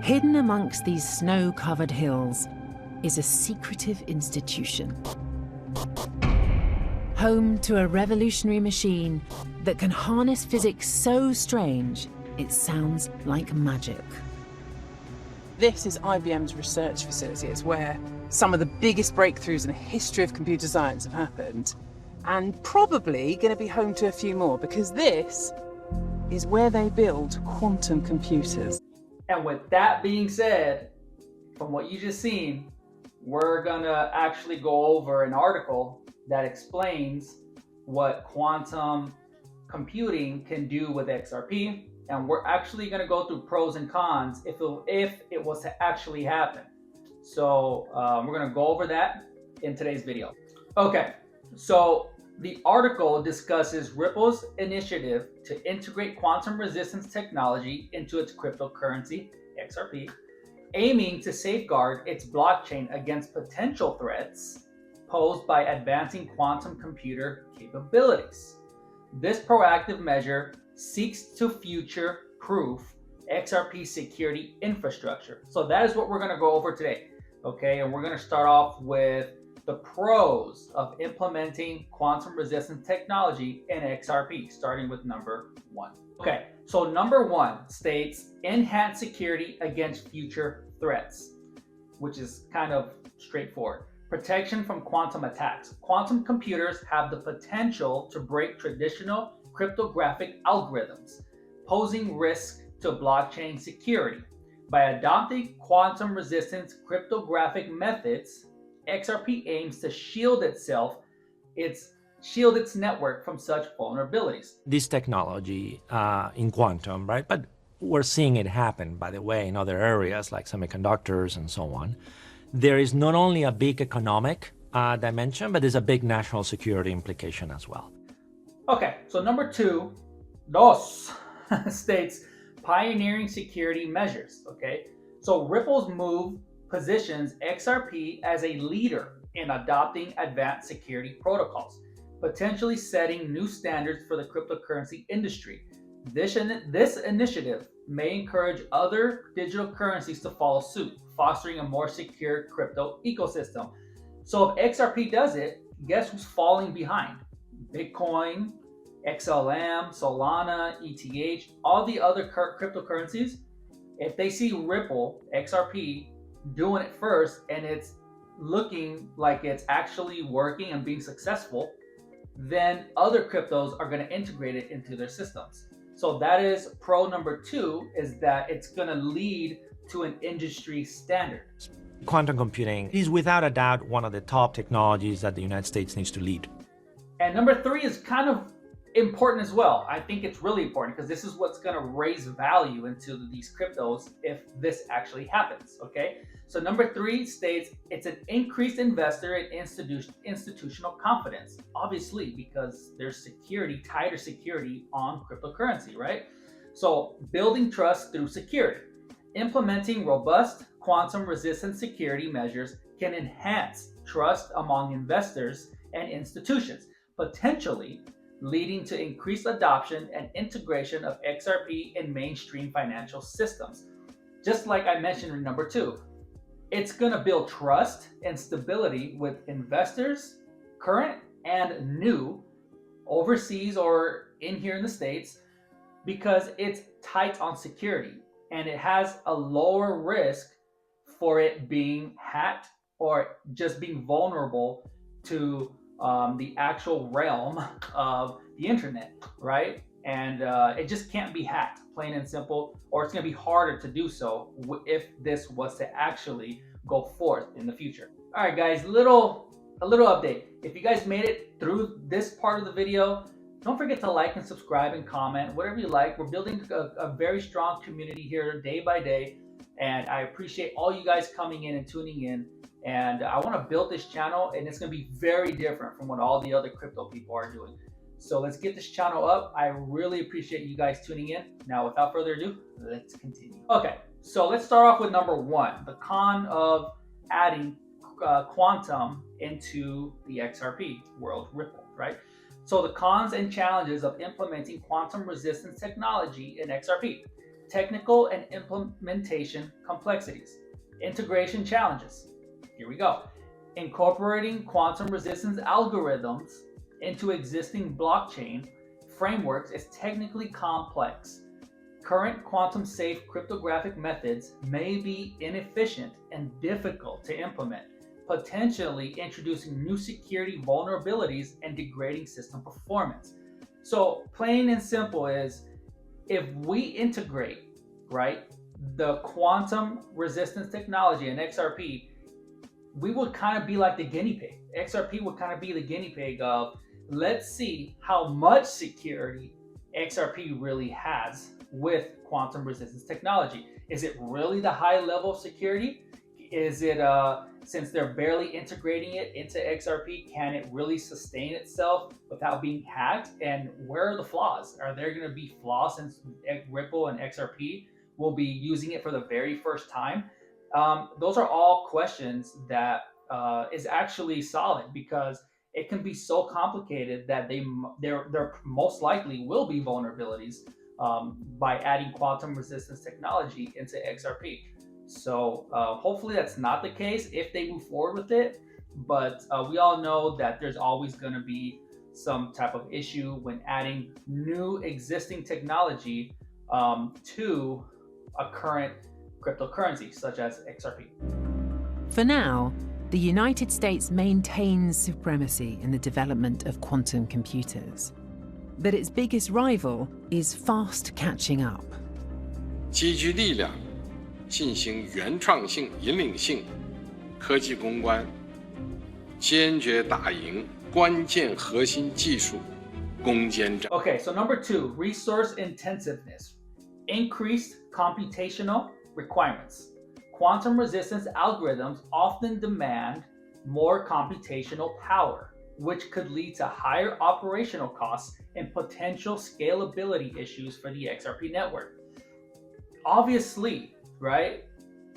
Hidden amongst these snow-covered hills is a secretive institution. Home to a revolutionary machine that can harness physics so strange it sounds like magic. This is IBM's research facility. It's where some of the biggest breakthroughs in the history of computer science have happened, and probably going to be home to a few more, because this is where they build quantum computers. And with that being said, from what you just seen, we're gonna actually go over an article that explains what quantum computing can do with XRP. And we're actually gonna go through pros and cons if it was to actually happen. So we're gonna go over that in today's video. Okay, so the article discusses Ripple's initiative to integrate quantum resistance technology into its cryptocurrency, XRP, aiming to safeguard its blockchain against potential threats posed by advancing quantum computer capabilities. This proactive measure seeks to future-proof XRP security infrastructure. So that is what we're going to go over today, okay? And we're going to start off with the pros of implementing quantum resistant technology in XRP, starting with number 1. Okay, so number 1 states enhance security against future threats, which is kind of straightforward. Protection from quantum attacks. Quantum computers have the potential to break traditional cryptographic algorithms, posing risk to blockchain security. By adopting quantum resistant cryptographic methods, XRP aims to shield its network from such vulnerabilities. This technology in quantum, right? But we're seeing it happen, by the way, in other areas like semiconductors and so on. There is not only a big economic dimension, but there's a big national security implication as well. Okay, so number 2, dos, states pioneering security measures, okay? So Ripple's move positions XRP as a leader in adopting advanced security protocols, potentially setting new standards for the cryptocurrency industry. This initiative may encourage other digital currencies to follow suit, fostering a more secure crypto ecosystem. So if XRP does it, guess who's falling behind? Bitcoin, XLM, Solana, ETH, all the other cryptocurrencies. If they see Ripple, XRP, doing it first and it's looking like it's actually working and being successful, then other cryptos are going to integrate it into their systems. So that is pro number 2, is that it's going to lead to an industry standard. Quantum computing is without a doubt one of the top technologies that the United States needs to lead. And number 3 is kind of important as well. I think it's really important because this is what's going to raise value into these cryptos if this actually happens, okay? So number 3 states it's an increased investor and institutional confidence, obviously, because there's security, tighter security on cryptocurrency, right? So building trust through security. Implementing robust quantum resistant security measures can enhance trust among investors and institutions, potentially leading to increased adoption and integration of XRP in mainstream financial systems. Just like I mentioned in number 2, it's going to build trust and stability with investors, current and new, overseas or in here in the States, because it's tight on security and it has a lower risk for it being hacked or just being vulnerable to the actual realm of the internet, right? And it just can't be hacked, plain and simple, or it's going to be harder to do so if this was to actually go forth in the future. All right, guys, a little update. If you guys made it through this part of the video, don't forget to like and subscribe and comment, whatever you like. We're building a very strong community here day by day, and I appreciate all you guys coming in and tuning in. And I want to build this channel, and it's going to be very different from what all the other crypto people are doing. So let's get this channel up. I really appreciate you guys tuning in. Now, without further ado, let's continue. Okay, so let's start off with number 1, the con of adding quantum into the XRP world, Ripple, right? So the cons and challenges of implementing quantum resistance technology in XRP. technical and implementation complexities. Integration challenges. Here we go. Incorporating quantum resistance algorithms into existing blockchain frameworks is technically complex. Current quantum-safe cryptographic methods may be inefficient and difficult to implement, potentially introducing new security vulnerabilities and degrading system performance. So plain and simple is, if we integrate, right, the quantum resistance technology in XRP, we would kind of be like the guinea pig. XRP would kind of be the guinea pig of, let's see how much security XRP really has with quantum resistance technology. Is it really the high level of security? Is it, since they're barely integrating it into XRP, can it really sustain itself without being hacked? And where are the flaws? Are there going to be flaws since Ripple and XRP will be using it for the very first time? Those are all questions that is actually solid, because it can be so complicated that there most likely will be vulnerabilities by adding quantum resistance technology into XRP. So hopefully that's not the case if they move forward with it. But we all know that there's always going to be some type of issue when adding new existing technology to a current cryptocurrency such as XRP. For now, the United States maintains supremacy in the development of quantum computers. But its biggest rival is fast catching up. 集聚力量，进行原创性、引领性科技攻关，坚决打赢关键核心技术攻坚战。 Okay, so number 2, resource intensiveness. Increased computational requirements. Quantum resistance algorithms often demand more computational power, which could lead to higher operational costs and potential scalability issues for the XRP network. Obviously, right?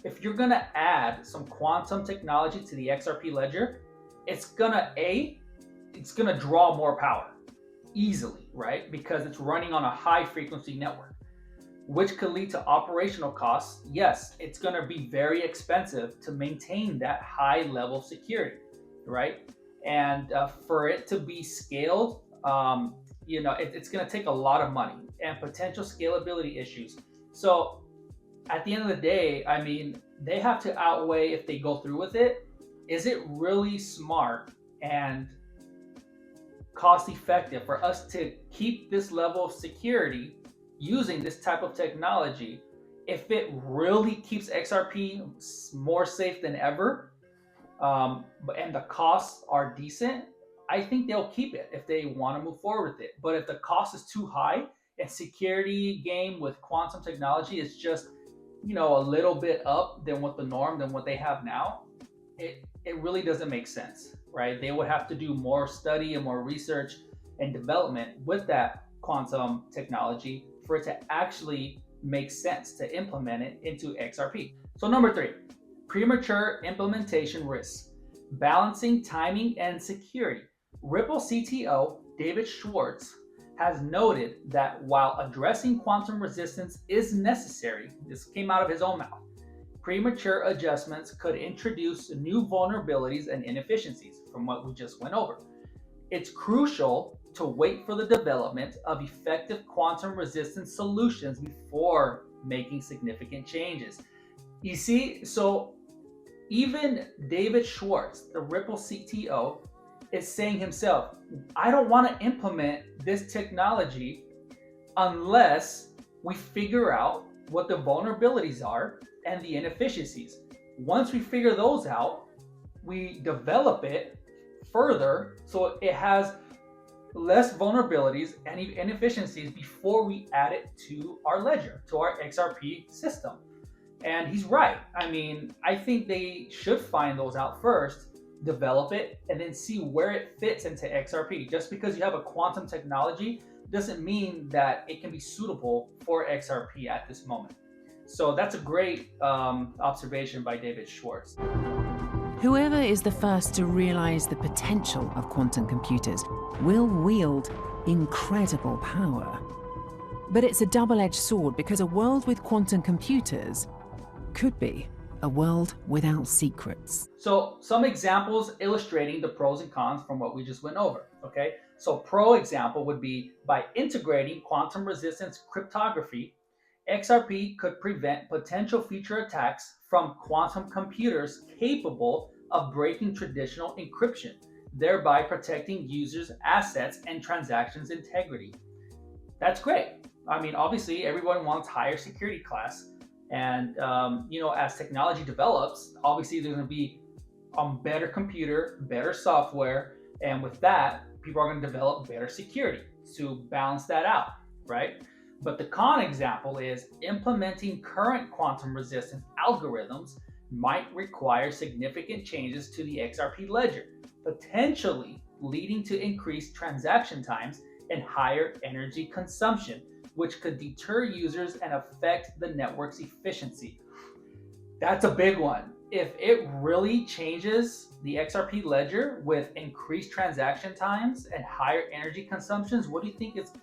If you're gonna add some quantum technology to the XRP ledger, it's gonna draw more power easily, right? Because it's running on a high frequency network, which could lead to operational costs. Yes, it's gonna be very expensive to maintain that high level of security, right? And for it to be scaled, it's going to take a lot of money and potential scalability issues. So at the end of the day, I mean, they have to outweigh, if they go through with it, is it really smart and cost effective for us to keep this level of security using this type of technology if it really keeps XRP more safe than ever? And the costs are decent, I think they'll keep it if they want to move forward with it. But if the cost is too high and security game with quantum technology is just, a little bit up than what they have now, it really doesn't make sense, right? They would have to do more study and more research and development with that quantum technology for it to actually make sense to implement it into XRP. So number 3, premature implementation risks, balancing timing and security. Ripple CTO David Schwartz has noted that while addressing quantum resistance is necessary, this came out of his own mouth, premature adjustments could introduce new vulnerabilities and inefficiencies from what we just went over. It's crucial to wait for the development of effective quantum resistance solutions before making significant changes. You see, so even David Schwartz, the Ripple CTO, is saying himself, I don't want to implement this technology unless we figure out what the vulnerabilities are and the inefficiencies. Once we figure those out, we develop it further so it has less vulnerabilities and inefficiencies before we add it to our ledger, to our XRP system. And he's right. I mean, I think they should find those out first, develop it, and then see where it fits into XRP. Just because you have a quantum technology doesn't mean that it can be suitable for XRP at this moment. So that's a great observation by David Schwartz. Whoever is the first to realize the potential of quantum computers will wield incredible power. But it's a double-edged sword because a world with quantum computers could be a world without secrets. So some examples illustrating the pros and cons from what we just went over, okay? So pro example would be by integrating quantum resistance cryptography, XRP could prevent potential future attacks from quantum computers capable of breaking traditional encryption, thereby protecting users' assets and transactions integrity. That's great. I mean, obviously, everyone wants higher security class. And, as technology develops, obviously there's going to be a better computer, better software. And with that, people are going to develop better security to balance that out, right? But the con example is implementing current quantum resistance algorithms might require significant changes to the XRP ledger, potentially leading to increased transaction times and higher energy consumption, which could deter users and affect the network's efficiency. That's a big one. If it really changes the XRP ledger with increased transaction times and higher energy consumptions, what do you think it's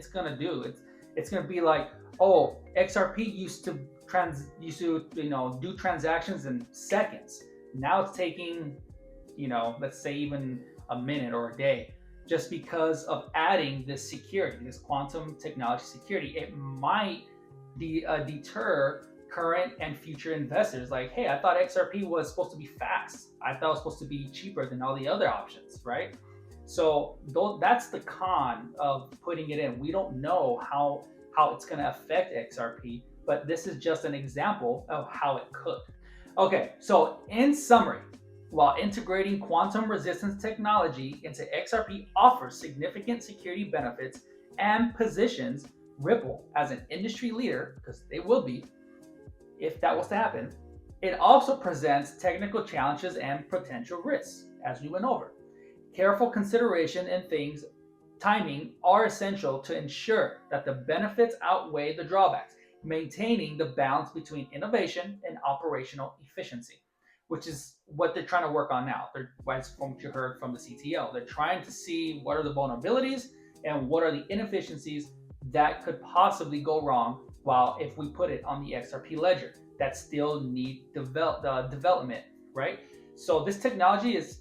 gonna do? It's gonna be like, oh, XRP used to do transactions in seconds. Now it's taking, let's say even a minute or a day. Just because of adding this security, this quantum technology security, it might deter current and future investors. Like, hey, I thought XRP was supposed to be fast. I thought it was supposed to be cheaper than all the other options, right? So that's the con of putting it in. We don't know how it's going to affect XRP, but this is just an example of how it could. Okay, so in summary, while integrating quantum resistance technology into XRP offers significant security benefits and positions Ripple as an industry leader, because they will be, if that was to happen, it also presents technical challenges and potential risks, as we went over. Careful consideration and timing are essential to ensure that the benefits outweigh the drawbacks, maintaining the balance between innovation and operational efficiency, which is what they're trying to work on now. That's from what you heard from the CTO. They're trying to see what are the vulnerabilities and what are the inefficiencies that could possibly go wrong while if we put it on the XRP ledger that still need development, right? So this technology is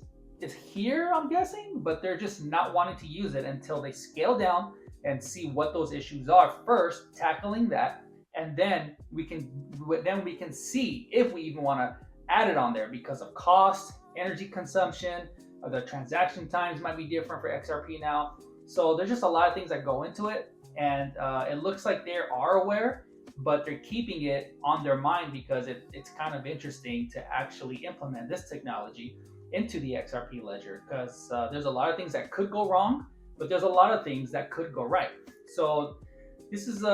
here, I'm guessing, but they're just not wanting to use it until they scale down and see what those issues are first, tackling that, and then we can see if we even want to add it on there because of cost, energy consumption, the transaction times might be different for XRP now. So there's just a lot of things that go into it, and it looks like they are aware, but they're keeping it on their mind because it's kind of interesting to actually implement this technology into the XRP ledger, because there's a lot of things that could go wrong, but there's a lot of things that could go right. So this is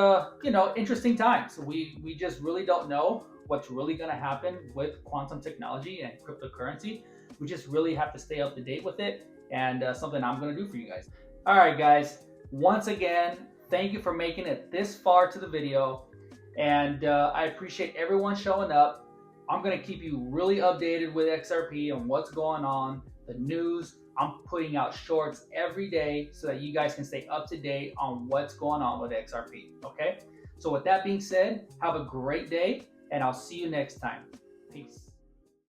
interesting times. We just really don't know what's really going to happen with quantum technology and cryptocurrency. We just really have to stay up to date with it, and something I'm going to do for you guys. All right, guys. Once again, thank you for making it this far to the video, and I appreciate everyone showing up. I'm going to keep you really updated with XRP and what's going on, the news. I'm putting out shorts every day so that you guys can stay up to date on what's going on with XRP, okay? So with that being said, have a great day, and I'll see you next time. Peace.